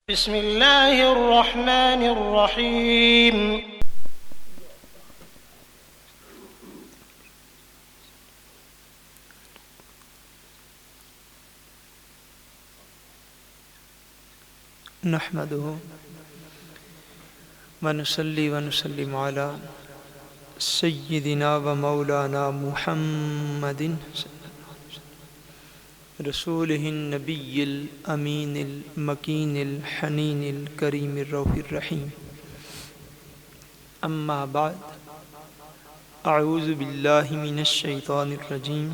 بسم اللہ الرحمن الرحیم۔ نحمده ونصلي ونسلم على سيدنا ومولانا محمد رسوله النبي الأمين المكين الحنين الكريم الرؤوف الرحيم. أما بعد، أعوذ بالله من الشيطان الرجيم.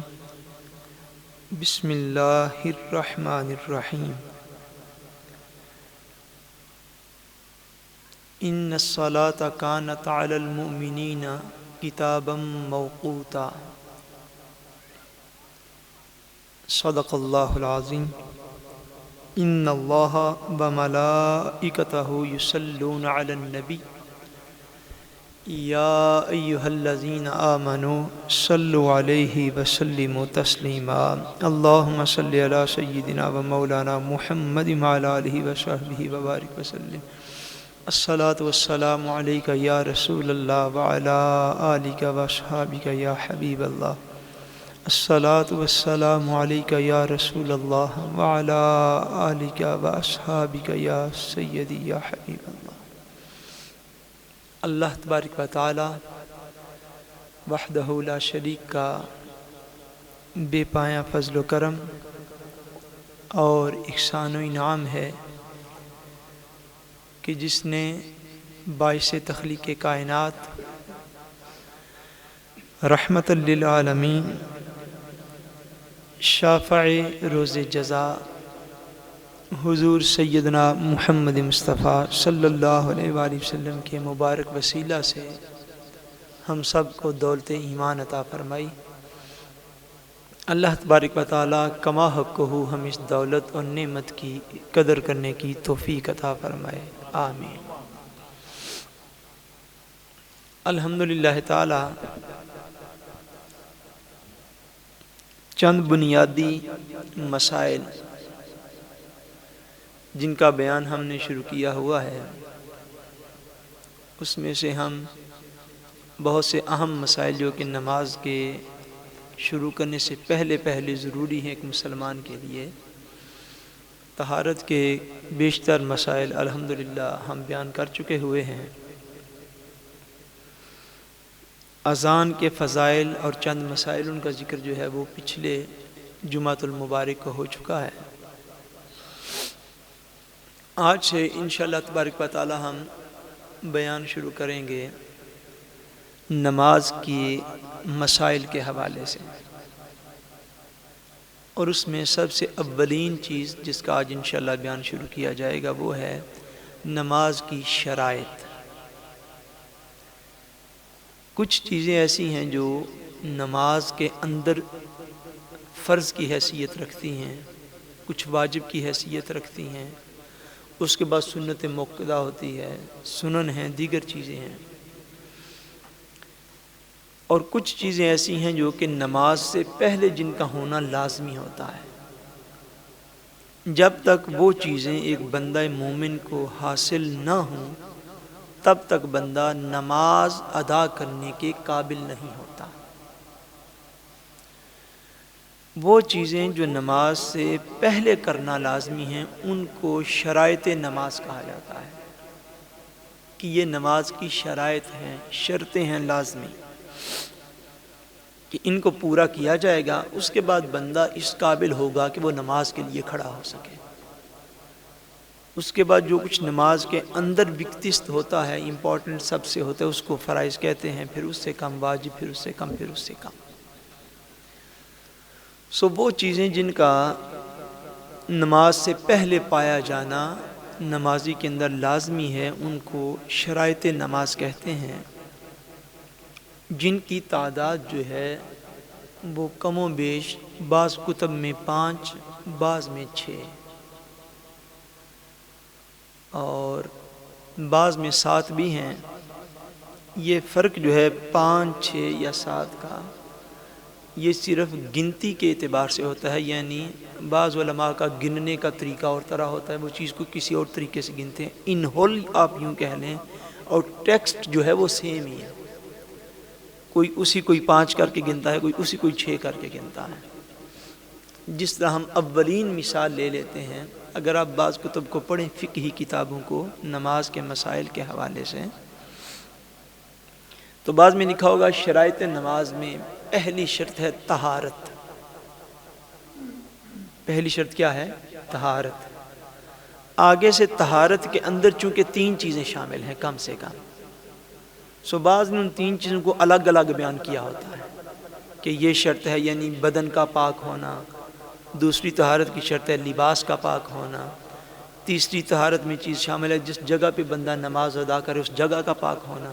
بسم الله الرحمن الرحيم. إن الصلاة كانت على المؤمنين كتابا موقوتا. صدق الله العظيم. إن الله وملائكته يصلون على النبي يا أيها الذين آمنوا صلوا عليه وسلموا تسليما. اللهم صل على سيدنا ومولانا محمد وعلى آله وصحبه وبارك وسلم. الصلاة والسلام عليك يا رسول الله وعلى آلك وأصحابك يا حبيب الله. الصلاة والسلام عليك يا رسول الله وعلى آلك وأصحابك يا سيدي يا حبيب الله. اللہ تبارک و تعالی وحدہ لا شریک کا بے پایہ فضل و کرم اور احسان و انعام ہے کہ جس نے باعث تخلیق کائنات رحمت للعالمین شافع روز جزا حضور سیدنا محمد مصطفیٰ صلی اللہ علیہ وآلہ وسلم کے مبارک وسیلہ سے ہم سب کو دولت ایمان عطا فرمائی. اللہ تبارک و تعالیٰ کما حقہ ہم اس دولت اور نعمت کی قدر کرنے کی توفیق عطا فرمائے. آمین. الحمدللہ تعالیٰ چند بنیادی مسائل جن کا بیان ہم نے شروع کیا ہوا ہے، اس میں سے ہم بہت سے اہم مسائل جو کہ نماز کے شروع کرنے سے پہلے ضروری ہیں ایک مسلمان کے لیے، طہارت کے بیشتر مسائل الحمدللہ ہم بیان کر چکے ہوئے ہیں. اذان کے فضائل اور چند مسائل ان کا ذکر جو ہے وہ پچھلے جمعۃ المبارک کو ہو چکا ہے. آج سے انشاءاللہ تبارک و تعالی ہم بیان شروع کریں گے نماز کی مسائل کے حوالے سے، اور اس میں سب سے اولین چیز جس کا آج انشاءاللہ بیان شروع کیا جائے گا وہ ہے نماز کی شرائط. کچھ چیزیں ایسی ہیں جو نماز کے اندر فرض کی حیثیت رکھتی ہیں، کچھ واجب کی حیثیت رکھتی ہیں، اس کے بعد سنت موقدہ ہوتی ہے، سنن ہیں، دیگر چیزیں ہیں، اور کچھ چیزیں ایسی ہیں جو کہ نماز سے پہلے جن کا ہونا لازمی ہوتا ہے. جب تک وہ چیزیں ایک بندہ مومن کو حاصل نہ ہوں تب تک بندہ نماز ادا کرنے کے قابل نہیں ہوتا. وہ چیزیں جو نماز سے پہلے کرنا لازمی ہیں ان کو شرائط نماز کہا جاتا ہے کہ یہ نماز کی شرائط ہیں، شرطیں ہیں لازمی کہ ان کو پورا کیا جائے گا، اس کے بعد بندہ اس قابل ہوگا کہ وہ نماز کے لیے کھڑا ہو سکے. اس کے بعد جو کچھ نماز کے اندر وقتست ہوتا ہے، امپورٹنٹ سب سے ہوتا ہے، اس کو فرائض کہتے ہیں، پھر اس سے کم واجب، پھر اس سے کم، پھر اس سے کم. وہ چیزیں جن کا نماز سے پہلے پایا جانا نمازی کے اندر لازمی ہے ان کو شرائط نماز کہتے ہیں، جن کی تعداد جو ہے وہ کم و بیش بعض کتب میں 5، بعض میں 6 اور بعض میں 7 بھی ہیں. یہ فرق جو ہے 5، 6 یا 7 کا یہ صرف گنتی کے اعتبار سے ہوتا ہے، یعنی بعض علماء کا گننے کا طریقہ اور طرح ہوتا ہے، وہ چیز کو کسی اور طریقے سے گنتے ہیں. ان ہول آپ یوں کہہ لیں، اور ٹیکسٹ جو ہے وہ سیم ہی ہے. کوئی اسی کوئی 5 کر کے گنتا ہے، کوئی اسی کوئی 6 کر کے گنتا ہے. جس طرح ہم اولین مثال لے لیتے ہیں، اگر آپ بعض کتب کو پڑھیں، فقہی کتابوں کو نماز کے مسائل کے حوالے سے، تو بعض میں لکھا ہوگا شرائط نماز میں پہلی شرط ہے طہارت. پہلی شرط کیا ہے؟ طہارت. آگے سے طہارت کے اندر چونکہ 3 چیزیں شامل ہیں کم سے کم، سو بعض نے ان 3 چیزوں کو الگ الگ بیان کیا ہوتا ہے کہ یہ شرط ہے، یعنی بدن کا پاک ہونا. دوسری طہارت کی شرط ہے لباس کا پاک ہونا. تیسری طہارت میں چیز شامل ہے جس جگہ پہ بندہ نماز ادا کرے اس جگہ کا پاک ہونا.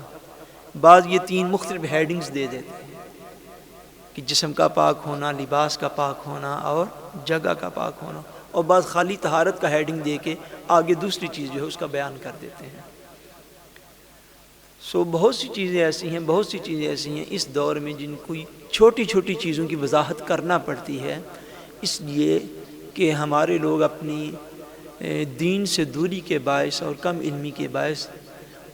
بعض یہ 3 مختلف ہیڈنگز دے دیتے ہیں کہ جسم کا پاک ہونا، لباس کا پاک ہونا اور جگہ کا پاک ہونا، اور بعض خالی طہارت کا ہیڈنگ دے کے آگے دوسری چیز جو ہے اس کا بیان کر دیتے ہیں. سو بہت سی چیزیں ایسی ہیں اس دور میں جن کو چھوٹی چھوٹی چیزوں کی وضاحت کرنا پڑتی ہے، اس لیے کہ ہمارے لوگ اپنی دین سے دوری کے باعث اور کم علمی کے باعث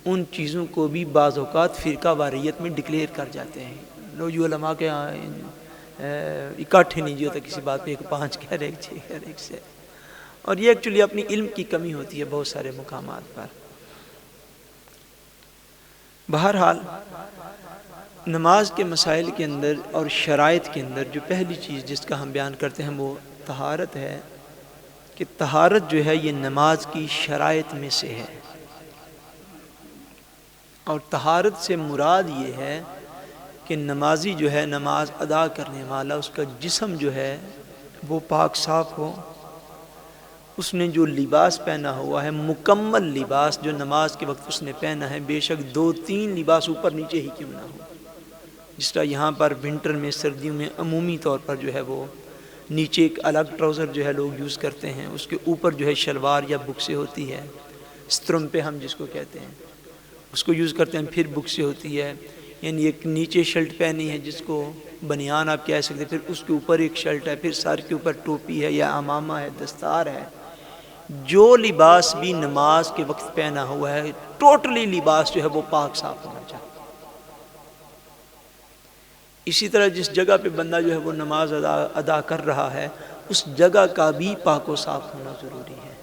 ان چیزوں کو بھی بعض اوقات فرقہ واریت میں ڈکلیئر کر جاتے ہیں. لوگ جو علماء کے اکٹھے نہیں جو ہوتا کسی بات پہ، ایک 5 کہہ رہے، ایک 6 کہہ رہے، ایک سے، اور یہ ایکچولی اپنی علم کی کمی ہوتی ہے بہت سارے مقامات پر. بہرحال نماز کے مسائل کے اندر اور شرائط کے اندر جو پہلی چیز جس کا ہم بیان کرتے ہیں وہ طہارت ہے، کہ طہارت جو ہے یہ نماز کی شرائط میں سے ہے. اور طہارت سے مراد یہ ہے کہ نمازی جو ہے، نماز ادا کرنے والا، اس کا جسم جو ہے وہ پاک صاف ہو. اس نے جو لباس پہنا ہوا ہے، مکمل لباس جو نماز کے وقت اس نے پہنا ہے، بے شک 2-3 لباس اوپر نیچے ہی کیوں نہ ہو. جس طرح یہاں پر ونٹر میں، سردیوں میں عمومی طور پر جو ہے وہ نیچے ایک الگ ٹراؤزر جو ہے لوگ یوز کرتے ہیں، اس کے اوپر جو ہے شلوار یا بکسے ہوتی ہے، سترم پہ ہم جس کو کہتے ہیں اس کو یوز کرتے ہیں. پھر بکسے ہوتی ہے، یعنی ایک نیچے شرٹ پہنی ہے جس کو بنیان آپ کہہ سکتے ہیں، پھر اس کے اوپر ایک شرٹ ہے، پھر سر کے اوپر ٹوپی ہے یا عمامہ ہے، دستار ہے. جو لباس بھی نماز کے وقت پہنا ہوا ہے، ٹوٹلی لباس جو ہے وہ پاک صاف ہونا چاہیے. اسی طرح جس جگہ پہ بندہ جو ہے وہ نماز ادا کر رہا ہے، اس جگہ کا بھی پاک و صاف ہونا ضروری ہے.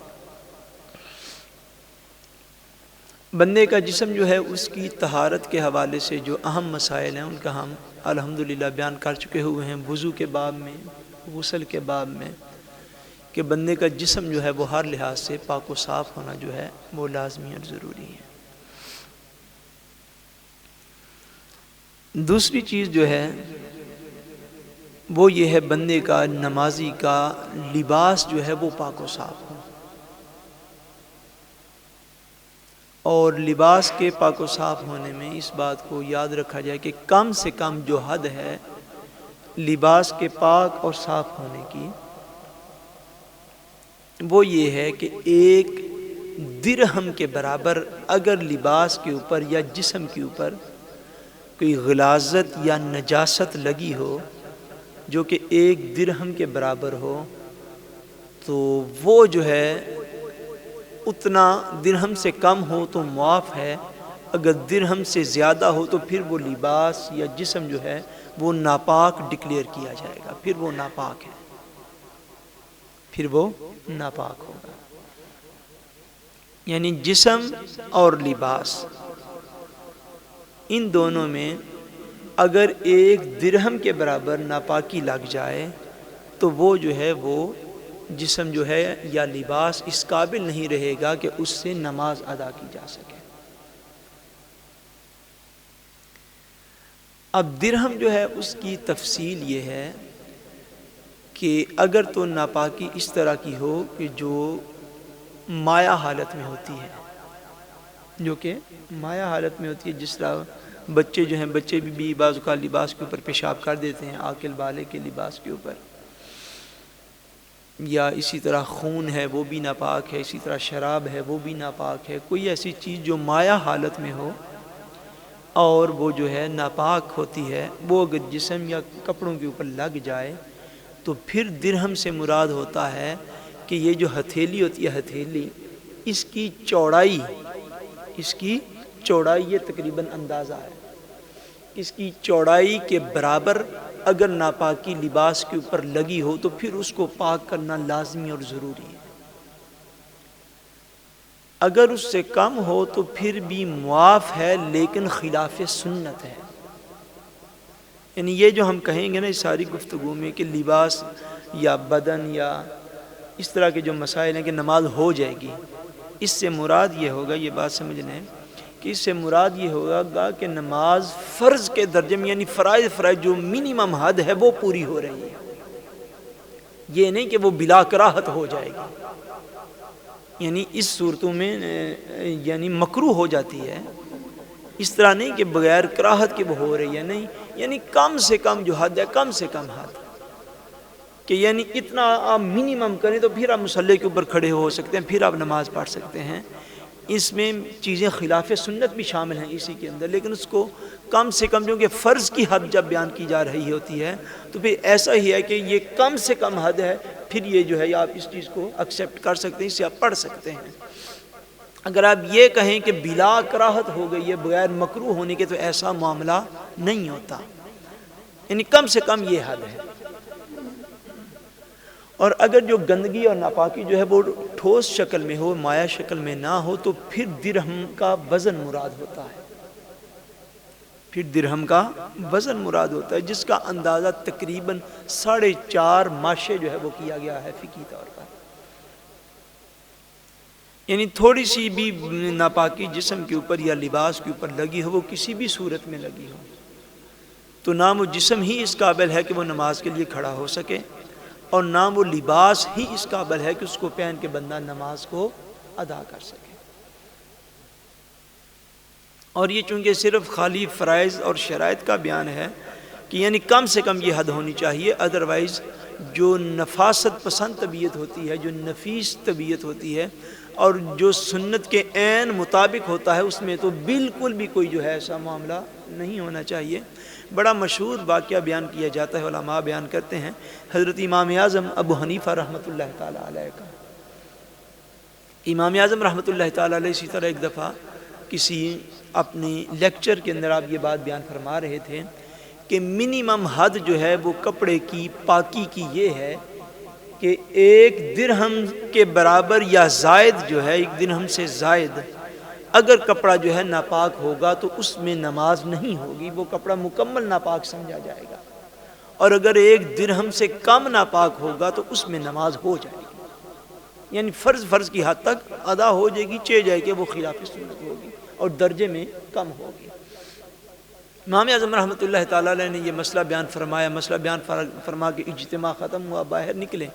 بندے کا جسم جو ہے اس کی طہارت کے حوالے سے جو اہم مسائل ہیں ان کا ہم الحمدللہ بیان کر چکے ہوئے ہیں وضو کے باب میں، غسل کے باب میں، کہ بندے کا جسم جو ہے وہ ہر لحاظ سے پاک و صاف ہونا جو ہے وہ لازمی اور ضروری ہے. دوسری چیز جو ہے وہ یہ ہے بندے کا، نمازی کا لباس جو ہے وہ پاک و صاف ہو. اور لباس کے پاک و صاف ہونے میں اس بات کو یاد رکھا جائے کہ کم سے کم جو حد ہے لباس کے پاک اور صاف ہونے کی، وہ یہ ہے کہ 1 درہم کے برابر اگر لباس کے اوپر یا جسم کے اوپر کوئی غلاظت یا نجاست لگی ہو جو کہ 1 درہم کے برابر ہو، تو وہ جو ہے اتنا درہم سے کم ہو تو معاف ہے. اگر درہم سے زیادہ ہو تو پھر وہ لباس یا جسم جو ہے وہ ناپاک ڈکلیئر کیا جائے گا، پھر وہ ناپاک ہے، پھر وہ ناپاک ہوگا. یعنی جسم اور لباس ان دونوں میں اگر 1 درہم کے برابر ناپاکی لگ جائے تو وہ جو ہے وہ جسم جو ہے یا لباس اس قابل نہیں رہے گا کہ اس سے نماز ادا کی جا سکے. اب درہم جو ہے اس کی تفصیل یہ ہے کہ اگر تو ناپاکی اس طرح کی ہو کہ جو مایع حالت میں ہوتی ہے، جو کہ مایع حالت میں ہوتی ہے، جس طرح بچے جو ہیں، بچے بھی بعض اوقات لباس کے اوپر پیشاب کر دیتے ہیں، عاقل بالغ کے لباس کے اوپر، یا اسی طرح خون ہے وہ بھی ناپاک ہے، اسی طرح شراب ہے وہ بھی ناپاک ہے. کوئی ایسی چیز جو مایع حالت میں ہو اور وہ جو ہے ناپاک ہوتی ہے، وہ اگر جسم یا کپڑوں کے اوپر لگ جائے تو پھر درہم سے مراد ہوتا ہے کہ یہ جو ہتھیلی ہوتی ہے، ہتھیلی اس کی چوڑائی یہ تقریباً اندازہ ہے، اس کی چوڑائی کے برابر اگر ناپاکی لباس کے اوپر لگی ہو تو پھر اس کو پاک کرنا لازمی اور ضروری ہے۔ اگر اس سے کم ہو تو پھر بھی معاف ہے لیکن خلاف سنت ہے۔ یعنی یہ جو ہم کہیں گے نا اس ساری گفتگو میں کہ لباس یا بدن یا اس طرح کے جو مسائل ہیں کہ نماز ہو جائے گی، اس سے مراد یہ ہوگا، یہ بات سمجھ لیں کہ اس سے مراد یہ ہوگا کہ نماز فرض کے درجے میں، یعنی فرائض جو منیمم حد ہے وہ پوری ہو رہی ہے، یہ نہیں کہ وہ بلا کراہت ہو جائے گی، یعنی اس صورتوں میں یعنی مکروہ ہو جاتی ہے، اس طرح نہیں کہ بغیر کراہت کے وہ ہو رہی ہے، نہیں، یعنی کم سے کم جو حد ہے، کم سے کم حد کہ یعنی اتنا آپ منیمم کریں تو پھر آپ مصلی کے اوپر کھڑے ہو سکتے ہیں، پھر آپ نماز پڑھ سکتے ہیں۔ اس میں چیزیں خلاف سنت بھی شامل ہیں اسی کے اندر، لیکن اس کو کم سے کم، کیونکہ فرض کی حد جب بیان کی جا رہی ہوتی ہے تو پھر ایسا ہی ہے کہ یہ کم سے کم حد ہے، پھر یہ جو ہے آپ اس چیز کو ایکسیپٹ کر سکتے ہیں، اس سے آپ پڑھ سکتے ہیں۔ اگر آپ یہ کہیں کہ بلا کراہت ہو گئی ہے بغیر مکروہ ہونے کے، تو ایسا معاملہ نہیں ہوتا، یعنی کم سے کم یہ حد ہے۔ اور اگر جو گندگی اور ناپاکی جو ہے وہ ٹھوس شکل میں ہو، مائع شکل میں نہ ہو، تو پھر درہم کا وزن مراد ہوتا ہے، پھر درہم کا وزن مراد ہوتا ہے، جس کا اندازہ تقریباً 4.5 ماشے جو ہے وہ کیا گیا ہے فقہی طور پر۔ یعنی تھوڑی سی بھی ناپاکی جسم کے اوپر یا لباس کے اوپر لگی ہو، وہ کسی بھی صورت میں لگی ہو، تو نہ وہ جسم ہی اس قابل ہے کہ وہ نماز کے لیے کھڑا ہو سکے، اور نہ وہ لباس ہی اس قابل ہے کہ اس کو پہن کے بندہ نماز کو ادا کر سکے۔ اور یہ چونکہ صرف خالی فرائض اور شرائط کا بیان ہے کہ یعنی کم سے کم یہ حد ہونی چاہیے، ادروائز جو نفاست پسند طبیعت ہوتی ہے، جو نفیس طبیعت ہوتی ہے اور جو سنت کے عین مطابق ہوتا ہے، اس میں تو بالکل بھی کوئی جو ہے ایسا معاملہ نہیں ہونا چاہیے۔ بڑا مشہور واقعہ بیان کیا جاتا ہے، علماء بیان کرتے ہیں، حضرت امام اعظم ابو حنیفہ رحمۃ اللہ تعالی علیہ کا۔ امام اعظم رحمۃ اللہ تعالی علیہ اسی طرح ایک دفعہ کسی اپنے لیکچر کے اندر آپ یہ بات بیان فرما رہے تھے کہ منیمم حد جو ہے وہ کپڑے کی پاکی کی یہ ہے کہ 1 درہم کے برابر یا زائد جو ہے، 1 درہم سے زائد اگر کپڑا جو ہے ناپاک ہوگا تو اس میں نماز نہیں ہوگی، وہ کپڑا مکمل ناپاک سمجھا جائے گا، اور اگر 1 درہم سے کم ناپاک ہوگا تو اس میں نماز ہو جائے گی، یعنی فرض کی حد تک ادا ہو جائے گی، چہ جائے کہ وہ خلاف سنت ہوگی اور درجے میں کم ہوگی۔ امام اعظم رحمۃ اللہ تعالی علیہ نے یہ مسئلہ بیان فرمایا، مسئلہ بیان فرما کے اجتماع ختم ہوا، باہر نکلے،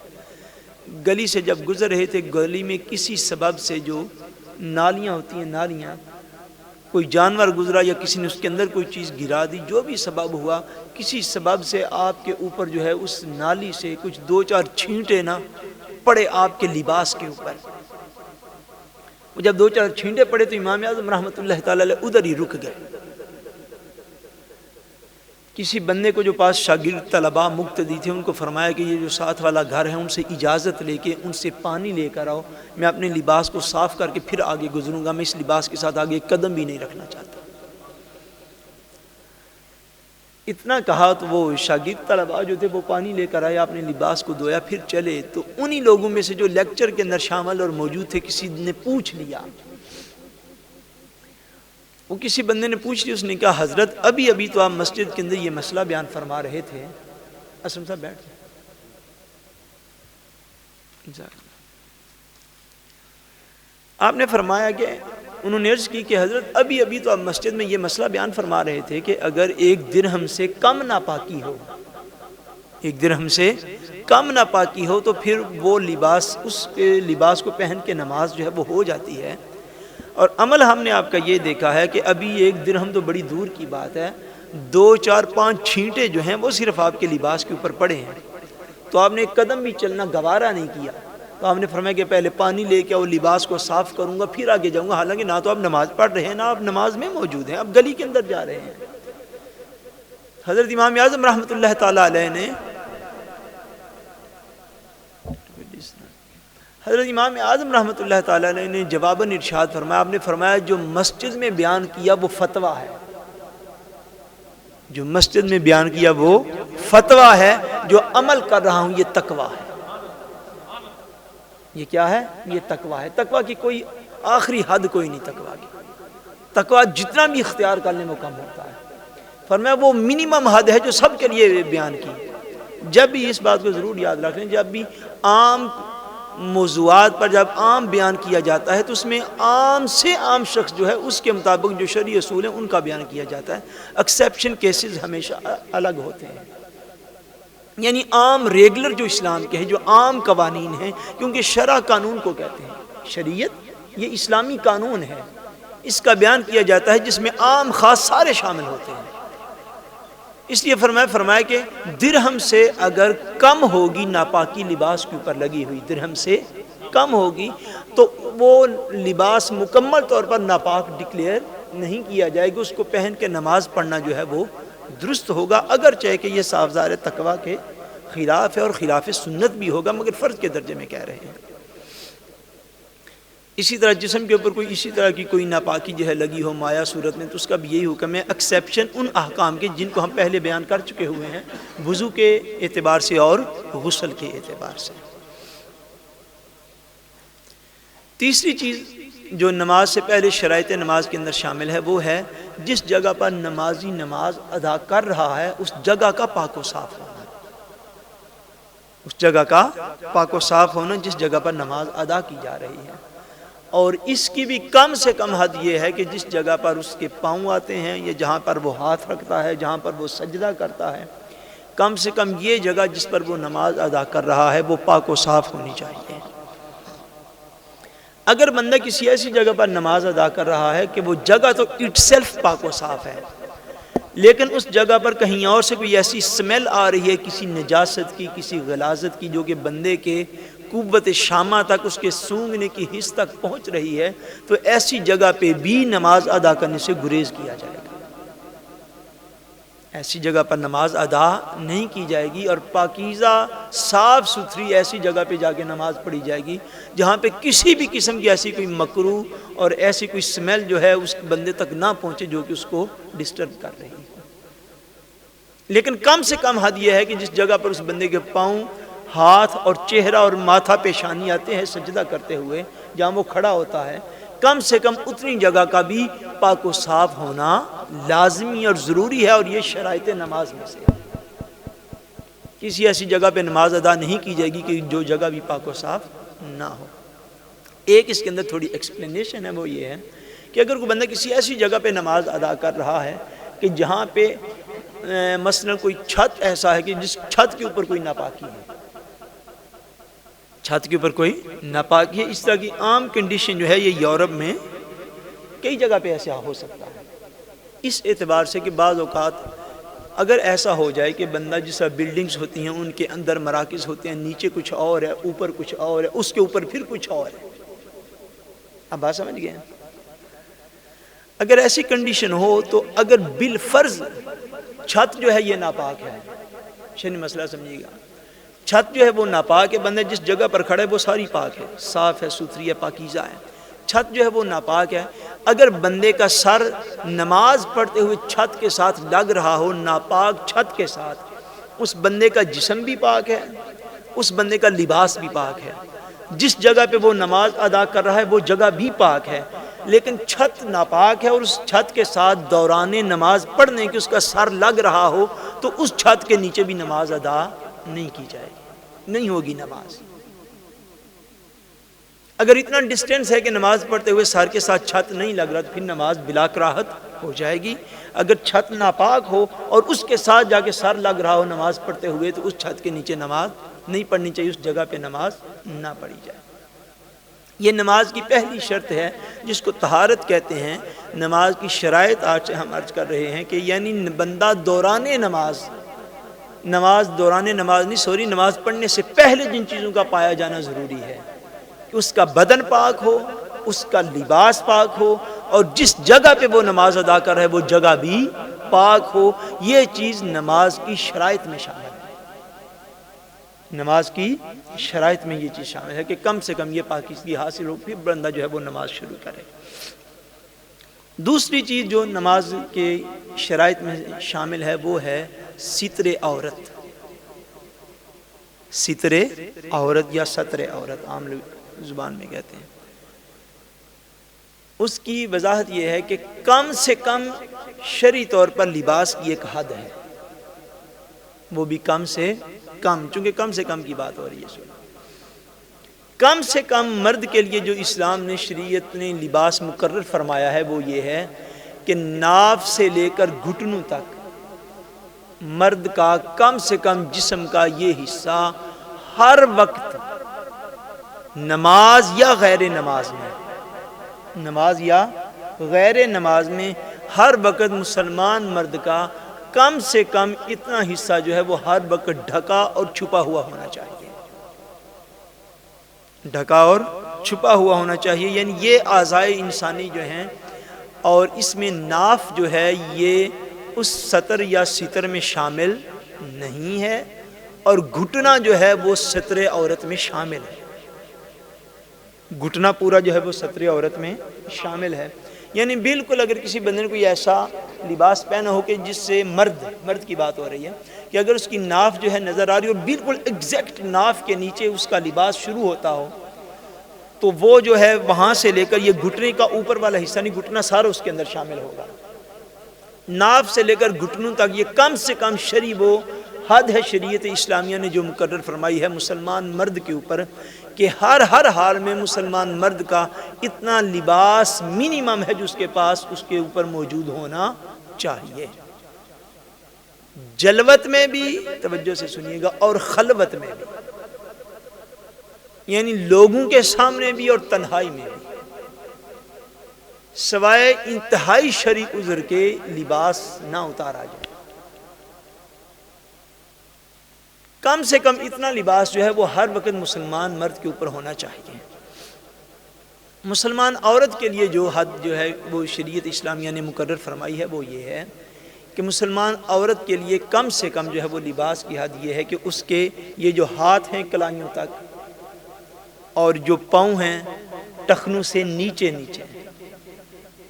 گلی سے جب گزر رہے تھے، گلی میں کسی سبب سے جو نالیاں ہوتی ہیں، نالیاں، کوئی جانور گزرا یا کسی نے اس کے اندر کوئی چیز گرا دی، جو بھی سبب ہوا، کسی سبب سے آپ کے اوپر جو ہے اس نالی سے کچھ 2-4 چھینٹے نہ پڑے آپ کے لباس کے اوپر۔ جب 2-4 چھینٹے پڑے تو امام اعظم رحمۃ اللہ تعالی علیہ ادھر ہی رک گئے۔ کسی بندے کو جو پاس شاگرد طلباء مقتدی تھے، ان کو فرمایا کہ یہ جو ساتھ والا گھر ہے ان سے اجازت لے کے ان سے پانی لے کر آؤ، میں اپنے لباس کو صاف کر کے پھر آگے گزروں گا، میں اس لباس کے ساتھ آگے قدم بھی نہیں رکھنا چاہتا۔ اتنا کہا تو وہ شاگرد طلباء جو تھے وہ پانی لے کر آئے، اپنے لباس کو دھویا، پھر چلے، تو انہی لوگوں میں سے جو لیکچر کے اندر شامل اور موجود تھے کسی نے پوچھ لیا، وہ کسی بندے نے پوچھ لیا، اس نے کہا حضرت ابھی تو آپ مسجد کے اندر یہ مسئلہ بیان فرما رہے تھے، اسلم صاحب بیٹھ جائیں، آپ نے فرمایا کہ انہوں نے عرض کی کہ حضرت ابھی تو آپ مسجد میں یہ مسئلہ بیان فرما رہے تھے کہ اگر 1 درہم سے کم ناپاکی ہو، 1 درہم سے کم ناپاکی ہو تو پھر وہ لباس، اس لباس کو پہن کے نماز جو ہے وہ ہو جاتی ہے۔ اور عمل ہم نے آپ کا یہ دیکھا ہے کہ ابھی 1 درہم تو بڑی دور کی بات ہے، 2-4-5 چھینٹے جو ہیں وہ صرف آپ کے لباس کے اوپر پڑے ہیں، تو آپ نے ایک قدم بھی چلنا گوارا نہیں کیا، تو آپ نے فرمایا کہ پہلے پانی لے کے اور لباس کو صاف کروں گا پھر آگے جاؤں گا، حالانکہ نہ تو آپ نماز پڑھ رہے ہیں نہ آپ نماز میں موجود ہیں، آپ گلی کے اندر جا رہے ہیں۔ حضرت امام اعظم رحمۃ اللہ تعالی علیہ نے جواباً ارشاد فرمایا، آپ نے فرمایا جو مسجد میں بیان کیا وہ فتویٰ ہے، جو مسجد میں بیان کیا وہ فتویٰ ہے، جو عمل کر رہا ہوں یہ تقویٰ ہے۔ یہ کیا ہے؟ یہ تقویٰ ہے۔ تقویٰ کی کوئی آخری حد کوئی نہیں، تقویٰ کی تقویٰ جتنا بھی اختیار کر لیں وہ کم ہوتا ہے۔ فرمایا وہ منیمم حد ہے جو سب کے لیے بیان کی۔ جب بھی اس بات کو ضرور یاد رکھ لیں، جب بھی عام موضوعات پر جب عام بیان کیا جاتا ہے تو اس میں عام سے عام شخص جو ہے اس کے مطابق جو شرعی اصول ہیں ان کا بیان کیا جاتا ہے۔ ایکسیپشن کیسز ہمیشہ الگ ہوتے ہیں، یعنی عام ریگولر جو اسلام کے ہیں، جو عام قوانین ہیں، کیونکہ شرع قانون کو کہتے ہیں، شریعت یہ اسلامی قانون ہے، اس کا بیان کیا جاتا ہے جس میں عام خاص سارے شامل ہوتے ہیں۔ اس لیے فرمایا کہ درہم سے اگر کم ہوگی ناپاکی لباس کے اوپر لگی ہوئی، درہم سے کم ہوگی تو وہ لباس مکمل طور پر ناپاک ڈکلیئر نہیں کیا جائے گا، اس کو پہن کے نماز پڑھنا جو ہے وہ درست ہوگا، اگرچہ کہ یہ صاف ظاہر تقویٰ کے خلاف ہے اور خلاف سنت بھی ہوگا، مگر فرض کے درجے میں کہہ رہے ہیں۔ اسی طرح جسم کے اوپر کوئی اسی طرح کی کوئی ناپاکی جو ہے لگی ہو مایا صورت میں، تو اس کا بھی یہی حکم ہے، ایکسیپشن ان احکام کے جن کو ہم پہلے بیان کر چکے ہوئے ہیں، وضو کے اعتبار سے اور غسل کے اعتبار سے۔ تیسری چیز جو نماز سے پہلے شرائط نماز کے اندر شامل ہے وہ ہے جس جگہ پر نمازی نماز ادا کر رہا ہے اس جگہ کا پاک و صاف ہونا، اس جگہ کا پاک و صاف ہونا جس جگہ پر نماز ادا کی جا رہی ہے۔ اور اس کی بھی کم سے کم حد یہ ہے کہ جس جگہ پر اس کے پاؤں آتے ہیں یا جہاں پر وہ ہاتھ رکھتا ہے، جہاں پر وہ سجدہ کرتا ہے، کم سے کم یہ جگہ جس پر وہ نماز ادا کر رہا ہے وہ پاک و صاف ہونی چاہیے۔ اگر بندہ کسی ایسی جگہ پر نماز ادا کر رہا ہے کہ وہ جگہ تو اٹ سیلف پاک و صاف ہے، لیکن اس جگہ پر کہیں اور سے کوئی ایسی سمیل آ رہی ہے کسی نجاست کی، کسی غلاظت کی، جو کہ بندے کے قوت شامہ تک، اس کے سونگنے کی حس تک پہنچ رہی ہے، تو ایسی جگہ پہ بھی نماز ادا کرنے سے گریز کیا جائے گا۔ ایسی جگہ پر نماز ادا نہیں کی جائے گی، اور پاکیزہ صاف ستھری ایسی جگہ پہ جا کے نماز پڑھی جائے گی جہاں پہ کسی بھی قسم کی ایسی کوئی مکروہ اور ایسی کوئی سمیل جو ہے اس بندے تک نہ پہنچے جو کہ اس کو ڈسٹرب کر رہی ہے۔ لیکن کم سے کم حد یہ ہے کہ جس جگہ پر اس بندے کے پاؤں، ہاتھ اور چہرہ اور ماتھا پیشانی آتے ہیں سجدہ کرتے ہوئے، جہاں وہ کھڑا ہوتا ہے، کم سے کم اتنی جگہ کا بھی پاک و صاف ہونا لازمی اور ضروری ہے، اور یہ شرائط نماز میں سے کسی ایسی جگہ پہ نماز ادا نہیں کی جائے گی کہ جو جگہ بھی پاک و صاف نہ ہو۔ ایک اس کے اندر تھوڑی ایکسپلینیشن ہے، وہ یہ ہے کہ اگر کوئی بندہ کسی ایسی جگہ پہ نماز ادا کر رہا ہے کہ جہاں پہ مثلا کوئی چھت ایسا ہے کہ جس چھت کے اوپر کوئی ناپاکی ہے، چھت کے اوپر کوئی ناپاکی ہے، اس طرح کی عام کنڈیشن جو ہے یہ یورپ میں کئی جگہ پہ ایسا ہو سکتا ہے، اس اعتبار سے کہ بعض اوقات اگر ایسا ہو جائے کہ بندہ جس طرح بلڈنگز ہوتی ہیں ان کے اندر مراکز ہوتے ہیں، نیچے کچھ اور ہے، اوپر کچھ اور ہے، اس کے اوپر پھر کچھ اور ہے، اب بات سمجھ گئے ہیں؟ اگر ایسی کنڈیشن ہو تو اگر بالفرض چھت جو ہے یہ ناپاک ہے، شرعی مسئلہ سمجھیے گا، چھت جو ہے وہ ناپاک ہے، بندہ جس جگہ پر کھڑا ہے وہ ساری پاک ہے، صاف ہے، ستھری ہے، پاکیزہ ہے، چھت جو ہے وہ ناپاک ہے، اگر بندے کا سر نماز پڑھتے ہوئے چھت کے ساتھ لگ رہا ہو، ناپاک چھت کے ساتھ، اس بندے کا جسم بھی پاک ہے، اس بندے کا لباس بھی پاک ہے، جس جگہ پہ وہ نماز ادا کر رہا ہے وہ جگہ بھی پاک ہے، لیکن چھت ناپاک ہے اور اس چھت کے ساتھ دوران نماز پڑھنے کی اس کا سر لگ رہا ہو تو اس چھت کے نیچے بھی نماز ادا نہیں کی جائے گی، نہیں ہوگی نماز۔ اگر اتنا ڈسٹینس ہے کہ نماز پڑھتے ہوئے سر کے ساتھ چھت نہیں لگ رہا تو پھر نماز بلا کراہت ہو جائے گی۔ اگر چھت ناپاک ہو اور اس کے ساتھ جا کے سر لگ رہا ہو نماز پڑھتے ہوئے تو اس چھت کے نیچے نماز نہیں پڑھنی چاہیے، اس جگہ پہ نماز نہ پڑھی جائے۔ یہ نماز کی پہلی شرط ہے جس کو طہارت کہتے ہیں۔ نماز کی شرائط آج سے ہم عرض کر رہے ہیں کہ یعنی بندہ دوران نماز نماز دوران نماز نہیں، نماز پڑھنے سے پہلے جن چیزوں کا پایا جانا ضروری ہے کہ اس کا بدن پاک ہو، اس کا لباس پاک ہو، اور جس جگہ پہ وہ نماز ادا کر رہا ہے وہ جگہ بھی پاک ہو. یہ چیز نماز کی شرائط میں شامل ہے. نماز کی شرائط میں یہ چیز شامل ہے کہ کم سے کم یہ پاکیزگی حاصل ہو، پھر بندہ جو ہے وہ نماز شروع کرے. دوسری چیز جو نماز کے شرائط میں شامل ہے وہ ہے ستر عورت. ستر عورت یا ستر عورت عام زبان میں کہتے ہیں. اس کی وضاحت یہ ہے کہ کم سے کم شرعی طور پر لباس کی ایک حد ہے، وہ بھی کم سے کم، چونکہ کم سے کم کی بات ہو رہی ہے. کم سے کم مرد کے لیے جو اسلام نے، شریعت نے لباس مقرر فرمایا ہے وہ یہ ہے کہ ناف سے لے کر گھٹنوں تک مرد کا کم سے کم جسم کا یہ حصہ ہر وقت نماز یا غیر نماز میں، نماز یا غیر نماز میں ہر وقت مسلمان مرد کا کم سے کم اتنا حصہ جو ہے وہ ہر وقت ڈھکا اور چھپا ہوا ہونا چاہیے. ڈھکا اور چھپا ہوا ہونا چاہیے. یعنی یہ اعضائے انسانی جو ہیں، اور اس میں ناف جو ہے یہ اس سطر یا ستر میں شامل نہیں ہے، اور گھٹنا جو ہے وہ ستر عورت میں شامل ہے. گھٹنا پورا جو ہے وہ ستر عورت میں شامل ہے. یعنی بالکل اگر کسی بندے نے کوئی ایسا لباس پہنا ہو کہ جس سے مرد کی بات ہو رہی ہے کہ اگر اس کی ناف جو ہے نظر آ رہی ہو، بالکل ایگزیکٹ ناف کے نیچے اس کا لباس شروع ہوتا ہو، تو وہ جو ہے وہاں سے لے کر یہ گھٹنے کا اوپر والا حصہ نہیں، گھٹنا سارا اس کے اندر شامل ہوگا. ناف سے لے کر گھٹنوں تک یہ کم سے کم شرعی وہ حد ہے شریعت اسلامیہ نے جو مقرر فرمائی ہے مسلمان مرد کے اوپر، کہ ہر حال میں مسلمان مرد کا اتنا لباس منیمم ہے جو اس کے پاس اس کے اوپر موجود ہونا چاہیے. جلوت میں بھی توجہ سے سنیے گا، اور خلوت میں بھی، یعنی لوگوں کے سامنے بھی اور تنہائی میں بھی، سوائے انتہائی شرعی عذر کے لباس نہ اتارا جائے. کم سے کم اتنا لباس جو ہے وہ ہر وقت مسلمان مرد کے اوپر ہونا چاہیے. مسلمان عورت کے لیے جو حد جو ہے وہ شریعت اسلامیہ نے مقرر فرمائی ہے وہ یہ ہے کہ مسلمان عورت کے لیے کم سے کم جو ہے وہ لباس کی حد یہ ہے کہ اس کے یہ جو ہاتھ ہیں کلائیوں تک، اور جو پاؤں ہیں ٹخنوں سے نیچے،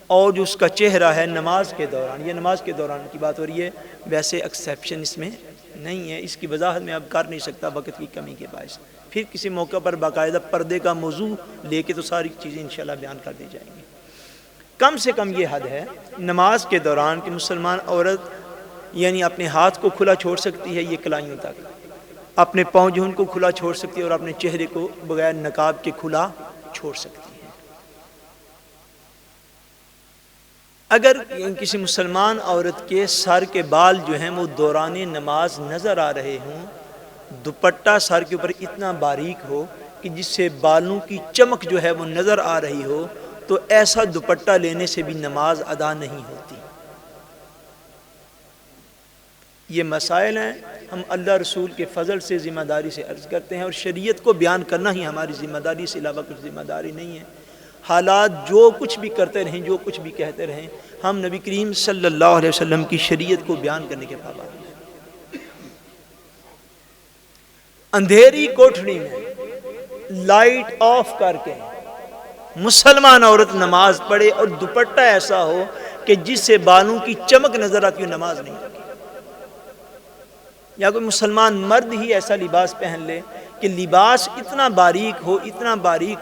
اور جو اس کا چہرہ ہے نماز کے دوران، یہ نماز کے دوران کی بات ہو رہی ہے، ویسے ایکسیپشن اس میں نہیں ہے. اس کی وضاحت میں اب کر نہیں سکتا وقت کی کمی کے باعث. پھر کسی موقع پر باقاعدہ پردے کا موضوع لے کے تو ساری چیزیں انشاءاللہ بیان کر دی جائیں گی. کم سے کم یہ حد ہے نماز کے دوران کہ مسلمان عورت یعنی اپنے ہاتھ کو کھلا چھوڑ سکتی ہے یہ کلائیوں تک، اپنے پاؤں جو ان کو کھلا چھوڑ سکتی ہے، اور اپنے چہرے کو بغیر نقاب کے کھلا چھوڑ سکتی ہے. اگر کسی مسلمان عورت کے سر کے بال جو ہیں وہ دوران نماز نظر آ رہے ہوں، دوپٹہ سر کے اوپر اتنا باریک ہو کہ جس سے بالوں کی چمک جو ہے وہ نظر آ رہی ہو، تو ایسا دوپٹہ لینے سے بھی نماز ادا نہیں ہوتی. یہ مسائل ہیں، ہم اللہ رسول کے فضل سے ذمہ داری سے عرض کرتے ہیں، اور شریعت کو بیان کرنا ہی ہماری ذمہ داری سے علاوہ کچھ ذمہ داری نہیں ہے. حالات جو کچھ بھی کرتے رہیں، جو کچھ بھی کہتے رہیں، ہم نبی کریم صلی اللہ علیہ وسلم کی شریعت کو بیان کرنے کے پابند ہیں. اندھیری کوٹھڑی میں لائٹ آف کر کے مسلمان عورت نماز پڑھے اور دوپٹہ ایسا ہو کہ جس سے بالوں کی چمک نظر آتی ہو، نماز نہیں ہوگی. یا کوئی مسلمان مرد ہی ایسا لباس پہن لے کہ لباس اتنا باریک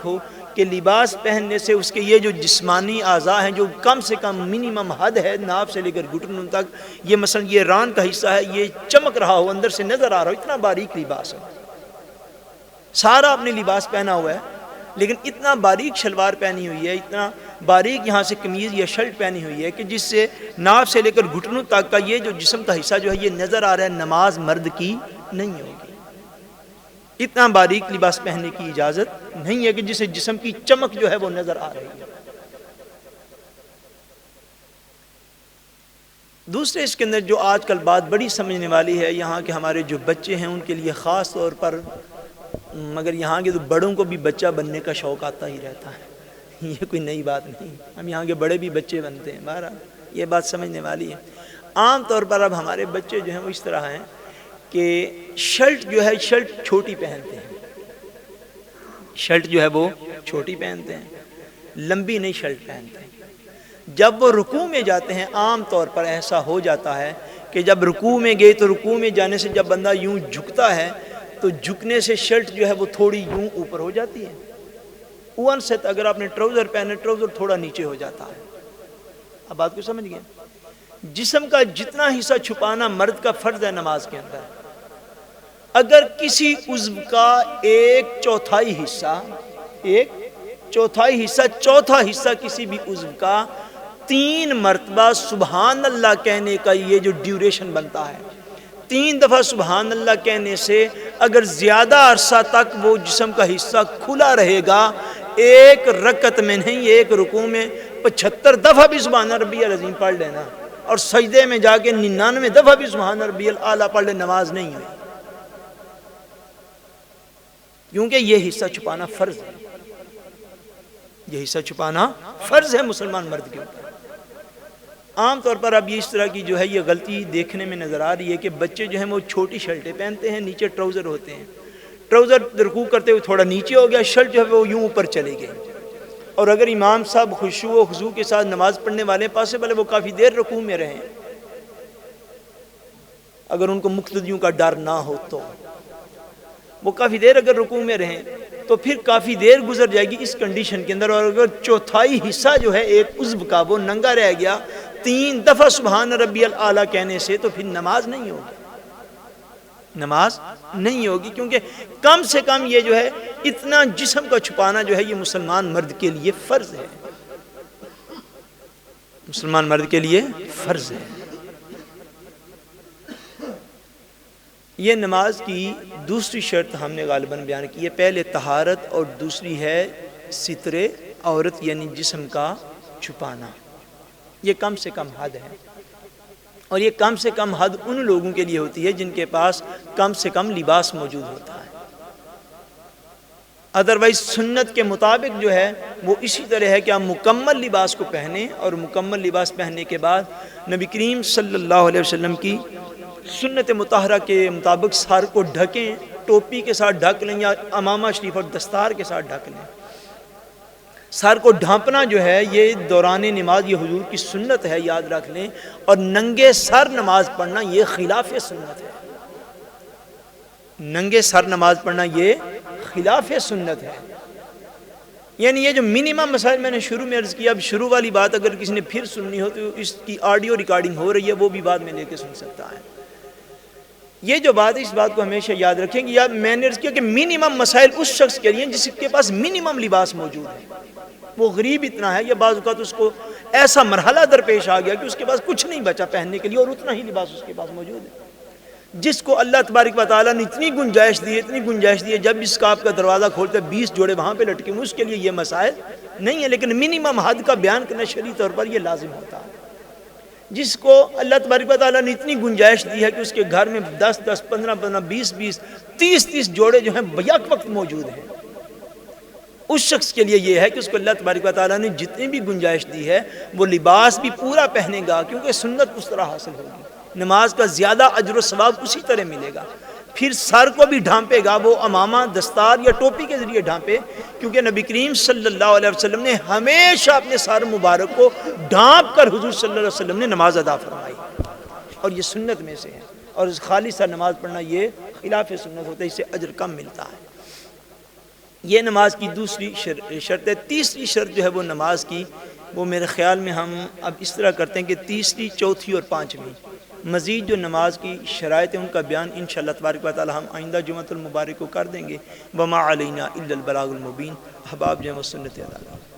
ہو کہ لباس پہننے سے اس کے یہ جو جسمانی اعضاء ہیں جو کم سے کم منیمم حد ہے ناف سے لے کر گھٹنوں تک، یہ مثلا یہ ران کا حصہ ہے، یہ چمک رہا ہو، اندر سے نظر آ رہا ہو، اتنا باریک لباس ہے. سارا اپنے لباس پہنا ہوا ہے لیکن اتنا باریک شلوار پہنی ہوئی ہے، اتنا باریک یہاں سے قمیض یا شرٹ پہنی ہوئی ہے کہ جس سے ناف سے لے کر گھٹنوں تک کا یہ جو جسم کا حصہ جو ہے یہ نظر آ رہا ہے، نماز مرد کی نہیں ہوگی. اتنا باریک لباس پہننے کی اجازت نہیں ہے کہ جس سے جسم کی چمک جو ہے وہ نظر آ رہی ہے. دوسرے اس کے اندر جو آج کل بات بڑی سمجھنے والی ہے، یہاں کے ہمارے جو بچے ہیں ان کے لیے خاص طور پر، مگر یہاں کے تو بڑوں کو بھی بچہ بننے کا شوق آتا ہی رہتا ہے، یہ کوئی نئی بات نہیں، ہم یہاں کے بڑے بھی بچے بنتے ہیں، بہرحال یہ بات سمجھنے والی ہے۔ عام طور پر اب ہمارے بچے جو ہیں وہ اس طرح ہیں کہ شرٹ جو ہے شرٹ چھوٹی پہنتے ہیں، شرٹ جو ہے وہ چھوٹی پہنتے ہیں، لمبی نہیں شرٹ پہنتے ہیں۔ جب وہ رکوع میں جاتے ہیں عام طور پر ایسا ہو جاتا ہے کہ جب رکوع میں گئے تو رکوع میں جانے سے جب بندہ یوں جھکتا ہے تو جھکنے سے شرٹ جو ہے وہ تھوڑی یوں اوپر ہو جاتی ہے، اون سے اگر آپ نے ٹراؤزر پہنے ٹراؤزر تھوڑا نیچے ہو جاتا ہے۔ اب بات کو سمجھ گئے؟ جسم کا جتنا حصہ چھپانا مرد کا فرض ہے نماز کے اندر، اگر کسی عضو کا ایک چوتھائی حصہ چوتھا حصہ کسی بھی عضو کا 3 مرتبہ سبحان اللہ کہنے کا یہ جو ڈیوریشن بنتا ہے، 3 دفعہ سبحان اللہ کہنے سے اگر زیادہ عرصہ تک وہ جسم کا حصہ کھلا رہے گا، ایک رکعت میں نہیں ایک رکوع میں 75 دفعہ بھی سبحان ربی العظیم پڑھ لینا اور سجدے میں جا کے 99 دفعہ بھی سبحان ربی الاعلیٰ پڑھ لے، نماز نہیں ہوئی، کیونکہ یہ حصہ چھپانا فرض ہے، یہ حصہ چھپانا فرض ہے مسلمان مرد کے اوپر۔ عام طور پر اب یہ اس طرح کی جو ہے یہ غلطی دیکھنے میں نظر آ رہی ہے کہ بچے جو ہیں وہ چھوٹی شرٹیں پہنتے ہیں، نیچے ٹراؤزر ہوتے ہیں، ٹراؤزر رکوع کرتے ہوئے تھوڑا نیچے ہو گیا، شرٹ جو ہے وہ یوں اوپر چلے گئے، اور اگر امام صاحب خشوع و خضوع کے ساتھ نماز پڑھنے والے پاسبل ہے وہ کافی دیر رکوع میں رہیں، اگر ان کو مقتدیوں کا ڈر نہ ہو تو وہ کافی دیر اگر رکوع میں رہیں تو پھر کافی دیر گزر جائے گی اس کنڈیشن کے اندر، اور اگر چوتھائی حصہ جو ہے ایک عضو کا وہ ننگا رہ گیا 3 دفعہ سبحان ربی الاعلیٰ کہنے سے، تو پھر نماز نہیں ہوگی، نماز نہیں ہوگی، کیونکہ کم سے کم یہ جو ہے اتنا جسم کا چھپانا جو ہے یہ مسلمان مرد کے لیے فرض ہے، مسلمان مرد کے لیے فرض ہے۔ یہ نماز کی دوسری شرط ہم نے غالباً بیان کی ہے، پہلے طہارت اور دوسری ہے ستر عورت یعنی جسم کا چھپانا، یہ کم سے کم حد ہے، اور یہ کم سے کم حد ان لوگوں کے لیے ہوتی ہے جن کے پاس کم سے کم لباس موجود ہوتا ہے، ادروائز سنت کے مطابق جو ہے وہ اسی طرح ہے کہ آپ مکمل لباس کو پہنیں، اور مکمل لباس پہننے کے بعد نبی کریم صلی اللہ علیہ وسلم کی سنت مطہرہ کے مطابق سر کو ڈھکیں، ٹوپی کے ساتھ ڈھک لیں یا امامہ شریف اور دستار کے ساتھ ڈھک لیں۔ سر کو ڈھانپنا جو ہے یہ دوران نماز یہ حضور کی سنت ہے، یاد رکھ لیں، اور ننگے سر نماز پڑھنا یہ خلاف سنت ہے، ننگے سر نماز پڑھنا یہ خلاف سنت ہے۔ یعنی یہ جو منیمم مسائل میں نے شروع میں عرض کیا، اب شروع والی بات اگر کسی نے پھر سننی ہو تو اس کی آڈیو ریکارڈنگ ہو رہی ہے، وہ بھی بعد میں لے کے سن سکتا ہے۔ یہ جو بات ہے اس بات کو ہمیشہ یاد رکھیں گے، یا میں نے عرض کیا کہ منیمم مسائل اس شخص کے لیے جس کے پاس منیمم لباس موجود ہے، وہ غریب اتنا ہے یا بعض اوقات اس کو ایسا مرحلہ درپیش آ گیا کہ اس کے پاس کچھ نہیں بچا پہننے کے لیے اور اتنا ہی لباس اس کے پاس موجود ہے، جس کو اللہ تبارک و تعالیٰ نے اتنی گنجائش دی ہے جب اس کا آپ کا دروازہ کھولتے 20 جوڑے وہاں پہ لٹکے ہوئے، اس کے لیے یہ مسائل نہیں ہے، لیکن منیمم حد کا بیان کرنا شرعی طور پر یہ لازم ہوتا ہے۔ جس کو اللہ تبارک و تعالیٰ نے اتنی گنجائش دی ہے کہ اس کے گھر میں 10 15 20 30 جوڑے جو ہیں بیک وقت موجود ہیں، اس شخص کے لیے یہ ہے کہ اس کو اللہ تبارک و تعالیٰ نے جتنی بھی گنجائش دی ہے وہ لباس بھی پورا پہنے گا، کیونکہ سنت اس طرح حاصل ہوگی، نماز کا زیادہ اجر و ثواب اسی طرح ملے گا۔ پھر سر کو بھی ڈھانپے گا، وہ امامہ دستار یا ٹوپی کے ذریعے ڈھانپے، کیونکہ نبی کریم صلی اللہ علیہ وسلم نے ہمیشہ اپنے سر مبارک کو ڈھانپ کر حضور صلی اللہ علیہ وسلم نے نماز ادا فرمائی، اور یہ سنت میں سے ہے، اور خالی سر نماز پڑھنا یہ خلاف سنت ہوتا ہے، اس سے اجر کم ملتا ہے۔ یہ نماز کی دوسری شرط ہے۔ تیسری شرط جو ہے وہ نماز کی، وہ میرے خیال میں ہم اب اس طرح کرتے ہیں کہ تیسری، چوتھی اور پانچویں مزید جو نماز کی شرائط ہیں ان کا بیان انشاءاللہ تبارک و تعالی ہم آئندہ جمعۃ المبارک کو کر دیں گے۔ وما علینا الا البلاغ المبین۔ احباب جو ہیں وہ سنت ادا کریں۔